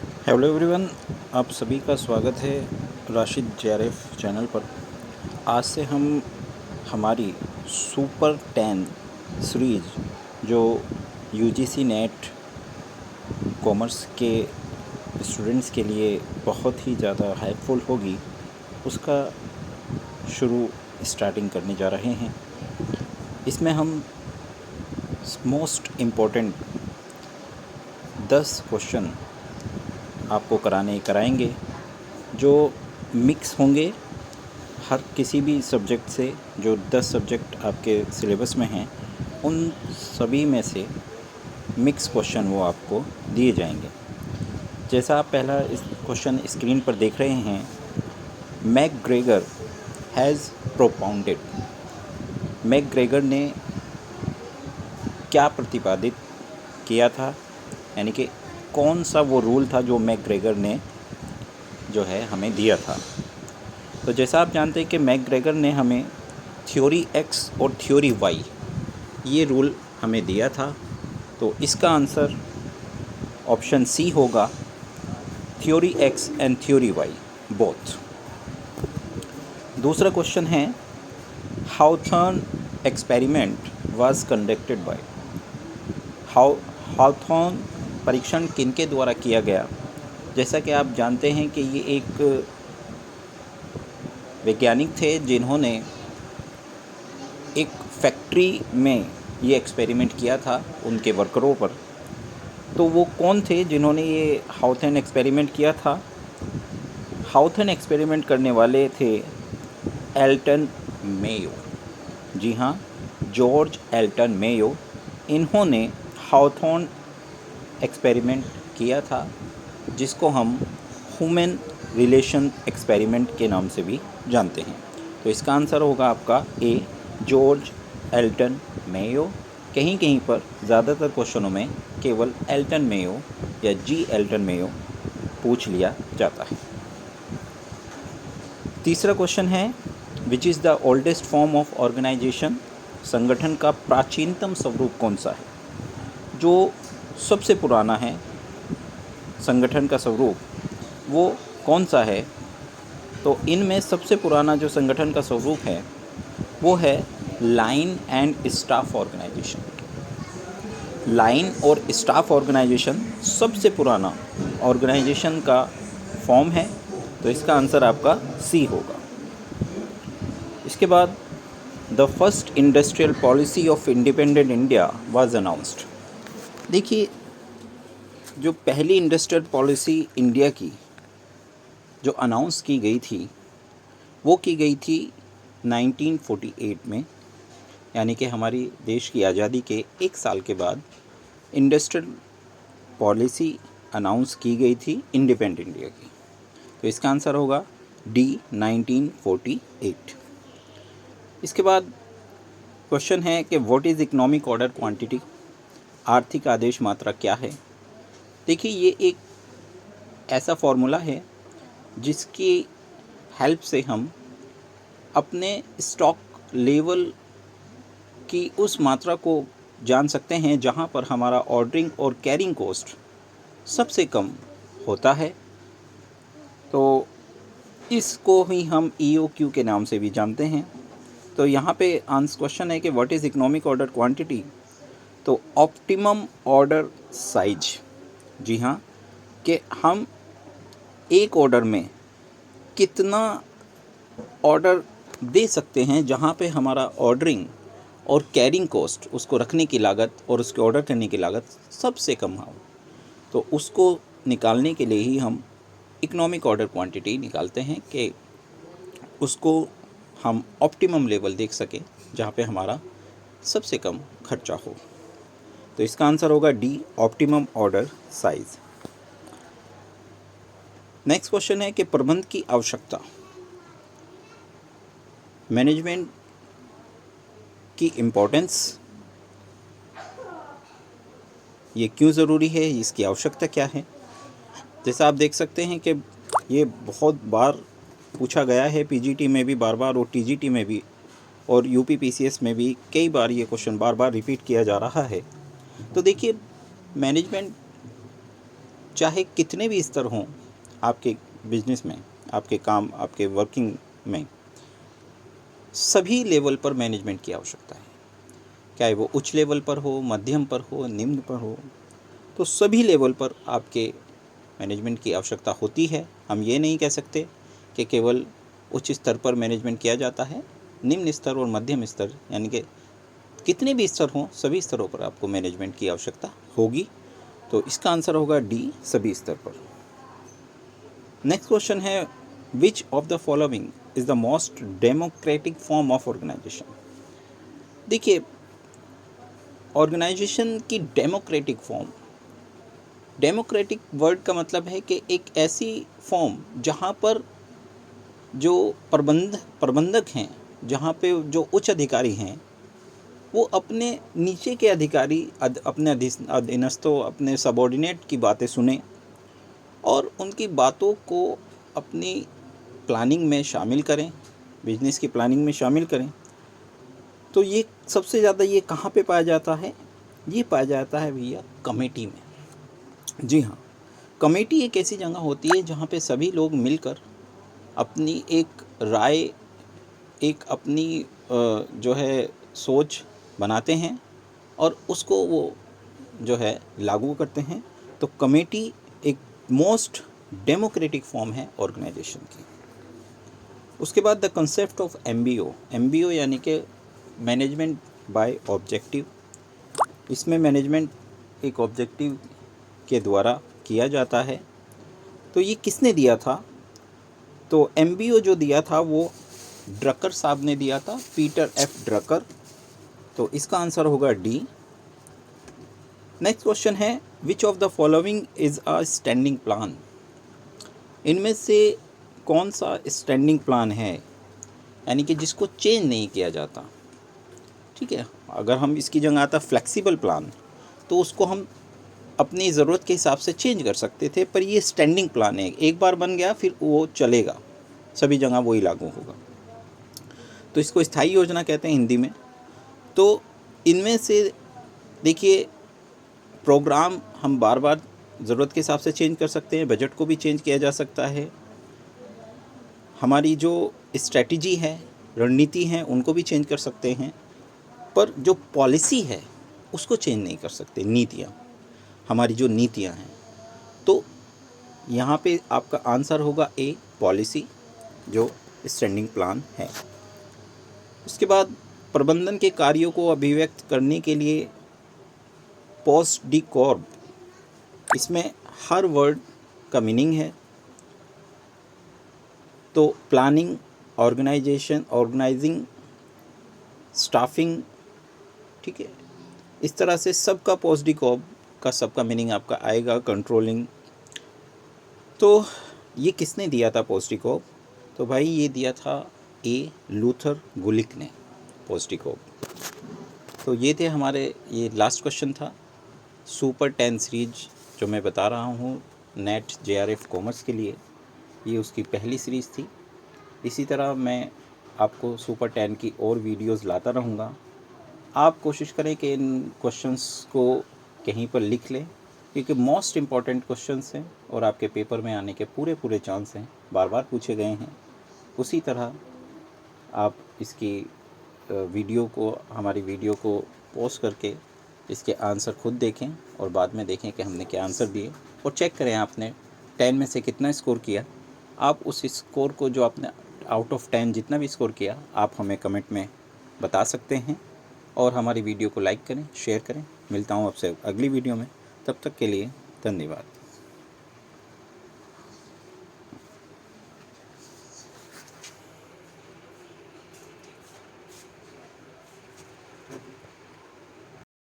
Hello everyone, आप सभी का स्वागत है राशिद जेआरएफ चैनल पर। आज से हम हमारी सुपर 10 सीरीज़ जो यूजीसी नेट कॉमर्स के स्टूडेंट्स के लिए बहुत ही ज़्यादा हेल्पफुल होगी, उसका शुरू स्टार्टिंग करने जा रहे हैं। इसमें हम मोस्ट इम्पोर्टेंट 10 क्वेश्चन आपको कराएंगे जो मिक्स होंगे हर किसी भी सब्जेक्ट से। जो 10 सब्जेक्ट आपके सिलेबस में हैं उन सभी में से मिक्स क्वेश्चन वो आपको दिए जाएंगे। जैसा आप पहला इस क्वेश्चन स्क्रीन पर देख रहे हैं, मैकग्रेगर हैज़ प्रोपाउंडेड। मैकग्रेगर ने क्या प्रतिपादित किया था, यानी कि कौन सा वो रूल था जो मैकग्रेगर ने जो है हमें दिया था। तो जैसा आप जानते हैं कि मैकग्रेगर ने हमें थ्योरी एक्स और थ्योरी वाई ये रूल हमें दिया था। तो इसका आंसर ऑप्शन सी होगा, theory X and theory Y both. दूसरा क्वेश्चन है, Hawthorne experiment was conducted by. Hawthorne परीक्षण किनके द्वारा किया गया। जैसा कि आप जानते हैं कि ये एक वैज्ञानिक थे जिन्होंने एक फैक्ट्री में ये एक्सपेरिमेंट किया था उनके वर्करों पर। तो वो कौन थे जिन्होंने ये हाउथॉर्न एक्सपेरिमेंट किया था। हाउथॉर्न एक्सपेरिमेंट करने वाले थे एल्टन मेयो। जी हाँ, जॉर्ज एल्टन मेयो। इन्होंने हाउथॉर्न एक्सपेरिमेंट किया था, जिसको हम ह्यूमन रिलेशन एक्सपेरिमेंट के नाम से भी जानते हैं। तो इसका आंसर होगा आपका ए, जॉर्ज एल्टन मेयो। कहीं कहीं पर ज़्यादातर क्वेश्चनों में केवल एल्टन मेयो या जी एल्टन मेयो पूछ लिया जाता है। तीसरा क्वेश्चन है, which is the oldest form of organisation. संगठन का प्राचीनतम स्वरूप कौन सा है। जो सबसे पुराना है संगठन का स्वरूप वो कौन सा है। तो इनमें सबसे पुराना जो संगठन का स्वरूप है वो है line and staff organisation. Line और स्टाफ ऑर्गेनाइजेशन सबसे पुराना ऑर्गेनाइजेशन का फॉर्म है। तो इसका आंसर आपका सी होगा। इसके बाद, the first industrial policy of independent India was announced. देखिए, जो पहली इंडस्ट्रियल पॉलिसी इंडिया की जो अनाउंस की गई थी वो की गई थी 1948 में, यानी कि हमारी देश की आज़ादी के एक साल के बाद इंडस्ट्रियल पॉलिसी अनाउंस की गई थी इंडिपेंडेंट इंडिया की। तो इसका आंसर होगा डी, 1948। इसके बाद क्वेश्चन है कि what is economic order quantity. आर्थिक आदेश मात्रा क्या है। देखिए, ये एक ऐसा फॉर्मूला है जिसकी हेल्प से हम अपने स्टॉक लेवल की उस मात्रा को जान सकते हैं जहां पर हमारा ऑर्डरिंग और कैरिंग कॉस्ट सबसे कम होता है। तो इसको ही हम ईओक्यू के नाम से भी जानते हैं। तो यहाँ पे आंसर क्वेश्चन है कि what is economic order quantity. तो ऑप्टिमम ऑर्डर साइज। जी हाँ, कि हम एक ऑर्डर में कितना ऑर्डर दे सकते हैं जहाँ पे हमारा ऑर्डरिंग और कैरिंग कॉस्ट, उसको रखने की लागत और उसके ऑर्डर करने की लागत सबसे कम हो। तो उसको निकालने के लिए ही हम इकोनॉमिक ऑर्डर क्वांटिटी निकालते हैं कि उसको हम ऑप्टिमम लेवल देख सकें जहाँ पे हमारा सबसे कम खर्चा हो। तो इसका आंसर होगा D, optimum order size. Next question है कि प्रबंध की आवश्यकता। मैनेजमेंट की इम्पोर्टेंस, ये क्यों ज़रूरी है, इसकी आवश्यकता क्या है। जैसा आप देख सकते हैं कि ये बहुत बार पूछा गया है, पीजीटी में भी बार बार और टीजीटी में भी और यूपीपीसीएस में भी कई बार ये क्वेश्चन बार बार रिपीट किया जा रहा है। तो देखिए, मैनेजमेंट चाहे कितने भी स्तर हों आपके बिजनेस में, आपके काम, आपके वर्किंग में, सभी लेवल पर मैनेजमेंट की आवश्यकता है। चाहे वो उच्च लेवल पर हो, मध्यम पर हो, निम्न पर हो, तो सभी लेवल पर आपके मैनेजमेंट की आवश्यकता होती है। हम ये नहीं कह सकते कि केवल उच्च स्तर पर मैनेजमेंट किया जाता है। निम्न स्तर और मध्यम स्तर यानी कि कितने भी स्तर हों, सभी स्तरों पर आपको मैनेजमेंट की आवश्यकता होगी। तो इसका आंसर होगा डी, सभी स्तर पर। नेक्स्ट क्वेश्चन है, which of the following is the most democratic form of organisation. देखिए, ऑर्गेनाइजेशन की डेमोक्रेटिक फॉर्म, डेमोक्रेटिक वर्ड का मतलब है कि एक ऐसी फॉर्म जहाँ पर जो प्रबंधक हैं, जहाँ पे जो उच्च अधिकारी हैं, वो अपने नीचे के अधिकारी अपने अधीनस्थों, अपने सबॉर्डिनेट की बातें सुने और उनकी बातों को अपनी प्लानिंग में शामिल करें, बिजनेस की प्लानिंग में शामिल करें। तो ये सबसे ज़्यादा ये कहाँ पे पाया जाता है? ये पाया जाता है भैया कमेटी में। जी हाँ, कमेटी एक ऐसी जगह होती है जहाँ पे सभी लोग मिलकर अपनी एक राय, एक अपनी जो है सोच बनाते हैं और उसको वो जो है लागू करते हैं। तो कमेटी एक मोस्ट डेमोक्रेटिक फॉर्म है ऑर्गेनाइजेशन की। उसके बाद the concept of MBO, MBO यानी कि मैनेजमेंट बाय ऑब्जेक्टिव। इसमें मैनेजमेंट एक ऑब्जेक्टिव के द्वारा किया जाता है। तो ये किसने दिया था? तो एमबीओ जो दिया था वो ड्रकर साहब ने दिया था, पीटर एफ ड्रकर। तो इसका आंसर होगा डी। नेक्स्ट क्वेश्चन है, which of the following is a standing plan. इनमें से कौन सा स्टैंडिंग प्लान है, यानी कि जिसको चेंज नहीं किया जाता। ठीक है, अगर हम इसकी जगह आता फ्लेक्सिबल प्लान तो उसको हम अपनी ज़रूरत के हिसाब से चेंज कर सकते थे, पर ये स्टैंडिंग प्लान है, एक बार बन गया फिर वो चलेगा, सभी जगह वही लागू होगा। तो इसको स्थायी योजना कहते हैं हिंदी में। तो इनमें से देखिए, प्रोग्राम हम बार बार ज़रूरत के हिसाब से चेंज कर सकते हैं, बजट को भी चेंज किया जा सकता है, हमारी जो स्ट्रैटेजी है, रणनीति है, उनको भी चेंज कर सकते हैं, पर जो पॉलिसी है उसको चेंज नहीं कर सकते। नीतियाँ, हमारी जो नीतियाँ हैं, तो यहाँ पे आपका आंसर होगा ए, पॉलिसी, जो स्टैंडिंग प्लान है। उसके बाद प्रबंधन के कार्यों को अभिव्यक्त करने के लिए पोस्ट डी कॉर्ब, इसमें हर वर्ड का मीनिंग है। तो प्लानिंग, ऑर्गेनाइजेशन, ऑर्गेनाइजिंग, स्टाफिंग, ठीक है, इस तरह से सबका पोस्ट डी कॉर्ब का सबका मीनिंग आपका आएगा। कंट्रोलिंग, तो ये किसने दिया था पोस्ट डी कॉर्ब? तो भाई ये दिया था ए, लूथर गुलिक ने पोस्ट डी कॉर्ब। तो ये थे हमारे, ये लास्ट क्वेश्चन था सुपर 10 सीरीज जो मैं बता रहा हूँ नेट जेआरएफ कॉमर्स के लिए। ये उसकी पहली सीरीज़ थी। इसी तरह मैं आपको सुपर 10 की और वीडियोस लाता रहूँगा। आप कोशिश करें कि इन क्वेश्चंस को कहीं पर लिख लें, क्योंकि मोस्ट इम्पॉर्टेंट क्वेश्चंस हैं और आपके पेपर में आने के पूरे चांस हैं, बार बार पूछे गए हैं। उसी तरह आप इसकी वीडियो को, हमारी वीडियो को पॉज करके इसके आंसर खुद देखें और बाद में देखें कि हमने क्या आंसर दिए, और चेक करें आपने 10 में से कितना स्कोर किया। आप उस स्कोर को, जो आपने आउट ऑफ 10 जितना भी स्कोर किया, आप हमें कमेंट में बता सकते हैं। और हमारी वीडियो को लाइक करें, शेयर करें। मिलता हूँ आपसे अगली वीडियो में, तब तक के लिए धन्यवाद।